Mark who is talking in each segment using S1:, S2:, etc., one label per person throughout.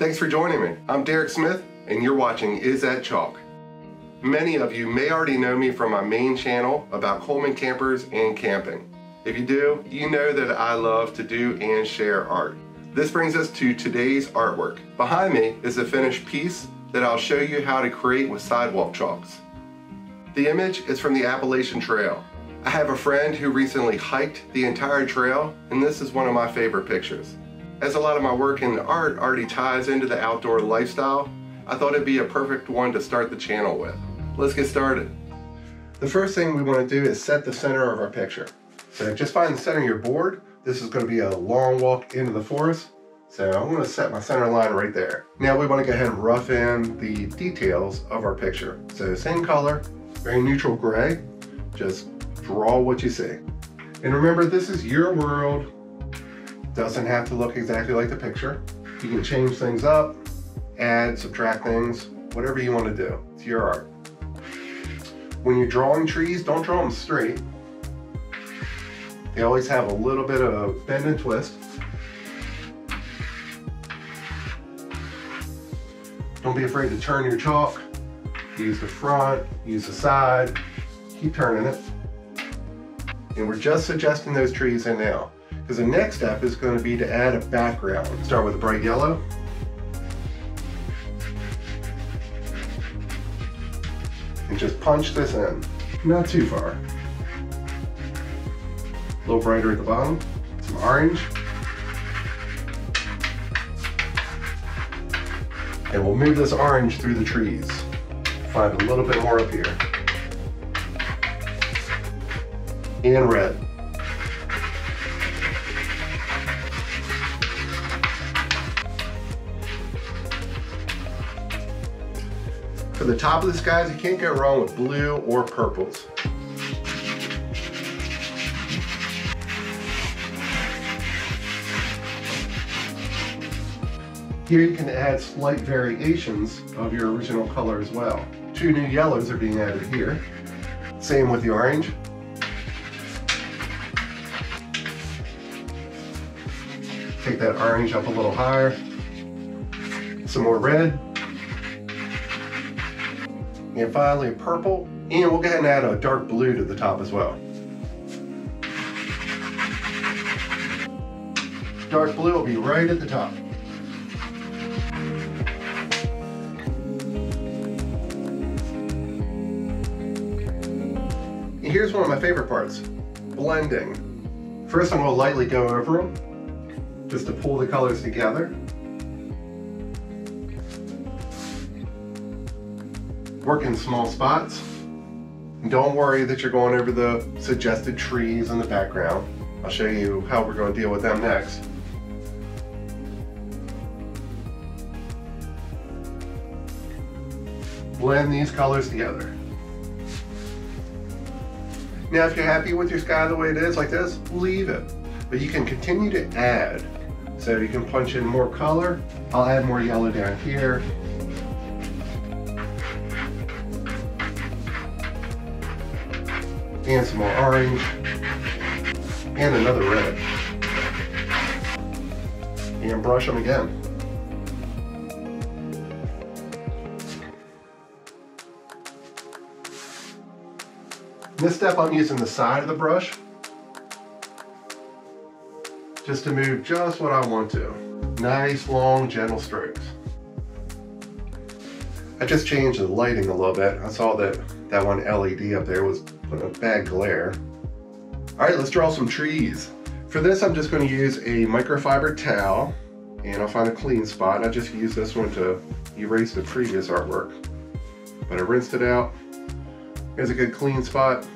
S1: Thanks for joining me. I'm Derek Smith, and you're watching Is That Chalk? Many of you may already know me from my main channel about Coleman campers and camping. If you do, you know that I love to do and share art. This brings us to today's artwork. Behind me is a finished piece that I'll show you how to create with sidewalk chalks. The image is from the Appalachian Trail. I have a friend who recently hiked the entire trail, and this is one of my favorite pictures. As a lot of my work in art already ties into the outdoor lifestyle, I thought it'd be a perfect one to start the channel with. Let's get started. The first thing we want to do is set the center of our picture. So just find the center of your board. This is going to be a long walk into the forest. So I'm going to set my center line right there. Now we want to go ahead and rough in the details of our picture. So same color, very neutral gray. Just draw what you see. And remember, this is your world. Doesn't have to look exactly like the picture. You can change things up, add, subtract things, whatever you want to do. It's your art. When you're drawing trees, don't draw them straight. They always have a little bit of a bend and twist. Don't be afraid to turn your chalk. Use the front, use the side, keep turning it. And we're just suggesting those trees in now, because the next step is going to be to add a background. Start with a bright yellow. And just punch this in, not too far. A little brighter at the bottom, some orange. And we'll move this orange through the trees. Find a little bit more up here. And red. For the top of the skies, you can't go wrong with blue or purples. Here you can add slight variations of your original color as well. 2 new yellows are being added here. Same with the orange. Take that orange up a little higher. Some more red. And finally purple. And we'll go ahead and add a dark blue to the top as well. Dark blue will be right at the top. And here's one of my favorite parts, blending. First I'm going to lightly go over them, just to pull the colors together. Work in small spots. And don't worry that you're going over the suggested trees in the background. I'll show you how we're going to deal with them next. Blend these colors together. Now if you're happy with your sky the way it is like this, leave it. But you can continue to add. So you can punch in more color. I'll add more yellow down here. And some more orange. And another red. And brush them again. This step I'm using the side of the brush just to move just what I want to. Nice, long, gentle strokes. I just changed the lighting a little bit. I saw that one LED up there was putting a bad glare. All right, let's draw some trees. For this, I'm just going to use a microfiber towel, and I'll find a clean spot. I just used this one to erase the previous artwork, but I rinsed it out. Here's a good clean spot.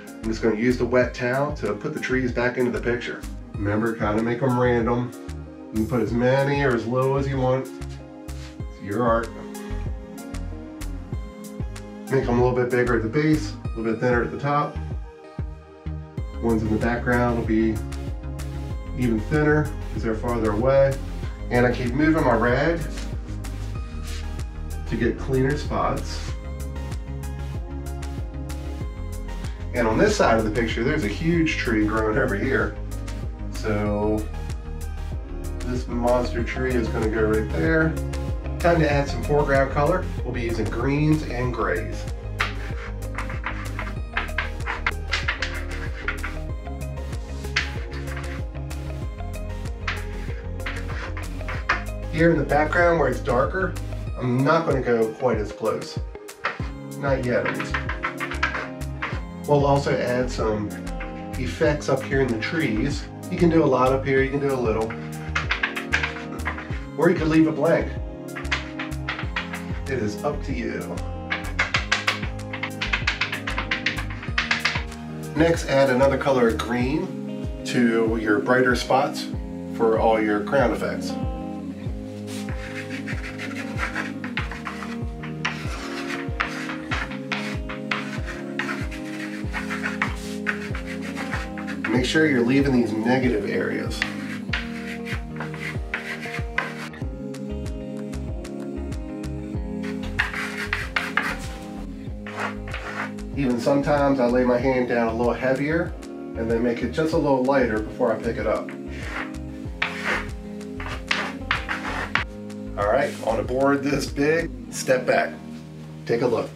S1: I'm just going to use the wet towel to put the trees back into the picture. Remember, kind of make them random. You can put as many or as low as you want. It's your art. Make them a little bit bigger at the base, a little bit thinner at the top. Ones in the background will be even thinner because they're farther away. And I keep moving my rag to get cleaner spots. And on this side of the picture, there's a huge tree growing over here. So this This monster tree is going to go right there. Time to add some foreground color. We'll be using greens and grays. Here in the background where it's darker, I'm not going to go quite as close. Not yet at least. We'll also add some effects up here in the trees. You can do a lot up here, you can do a little. Or you could leave it blank. It is up to you. Next, add another color of green to your brighter spots for all your crown effects. Make sure you're leaving these negative areas. Even sometimes I lay my hand down a little heavier and then make it just a little lighter before I pick it up. All right, on a board this big, step back, take a look.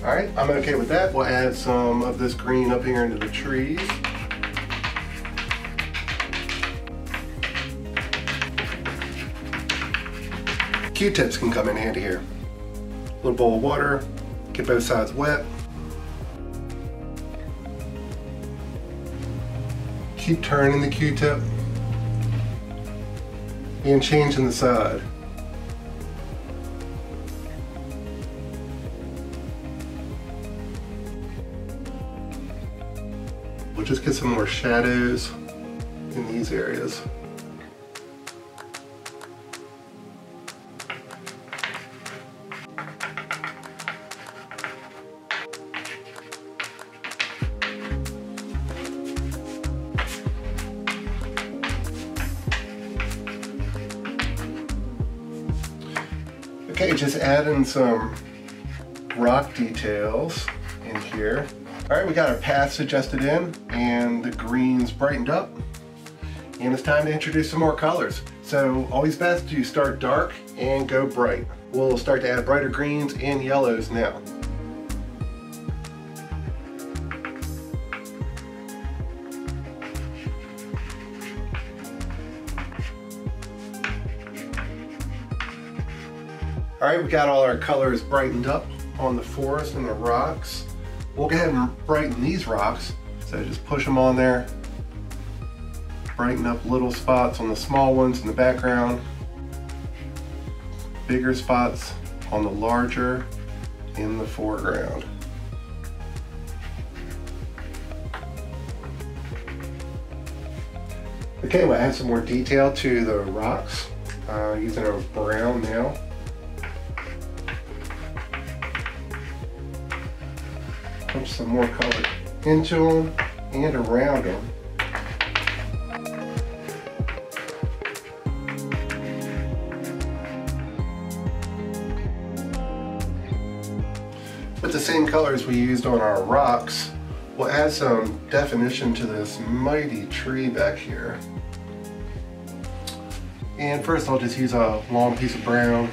S1: All right, I'm okay with that. We'll add some of this green up here into the trees. Q-tips can come in handy here. A little bowl of water, get both sides wet. Keep turning the Q-tip and changing the side. We'll just get some more shadows in these areas. Okay, just adding some rock details in here. All right, we got our paths adjusted in and the greens brightened up. And it's time to introduce some more colors. So always best to start dark and go bright. We'll start to add brighter greens and yellows now. All right, we got all our colors brightened up on the forest and the rocks. We'll go ahead and brighten these rocks. So just push them on there. Brighten up little spots on the small ones in the background. Bigger spots on the larger in the foreground. Okay, we'll add some more detail to the rocks using a brown nail. Put some more color into them and around them. With the same colors we used on our rocks, we'll add some definition to this mighty tree back here. And first I'll just use a long piece of brown.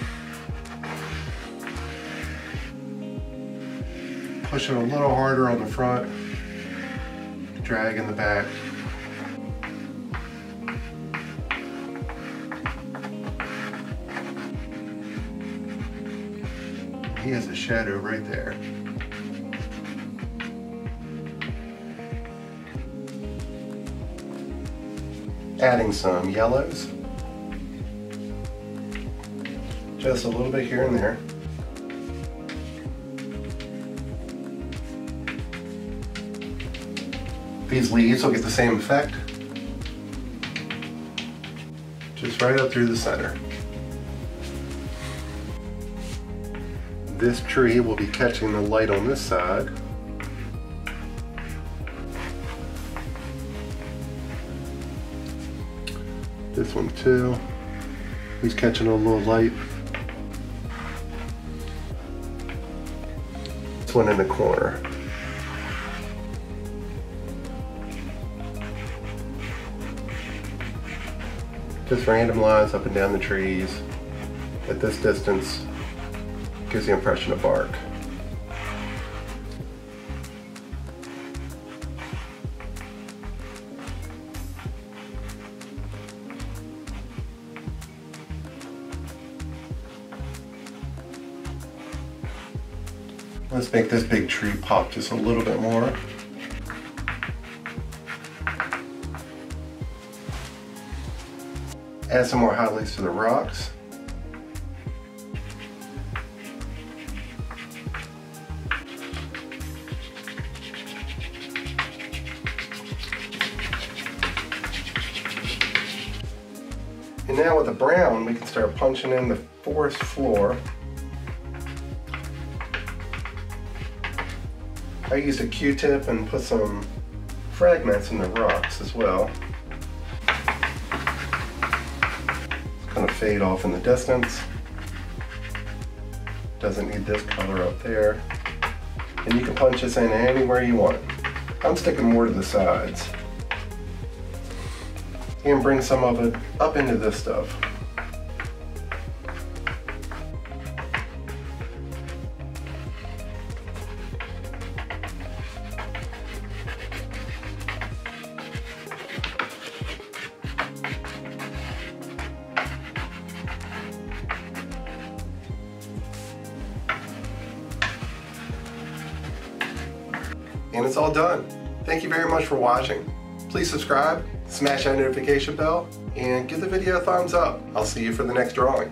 S1: Push it a little harder on the front, drag in the back. He has a shadow right there. Adding some yellows. Just a little bit here and there. These leaves will get the same effect. Just right up through the center. This tree will be catching the light on this side. This one too. He's catching a little light. This one in the corner. Just random lines up and down the trees. At this distance, gives the impression of bark. Let's make this big tree pop just a little bit more. Add some more highlights to the rocks. And now with the brown, we can start punching in the forest floor. I used a Q-tip and put some fragments in the rocks as well. It's kind of fade off in the distance. Doesn't need this color up there. And you can punch this in anywhere you want. I'm sticking more to the sides. And bring some of it up into this stuff. And it's all done. Thank you very much for watching. Please subscribe, smash that notification bell, and give the video a thumbs up. I'll see you for the next drawing.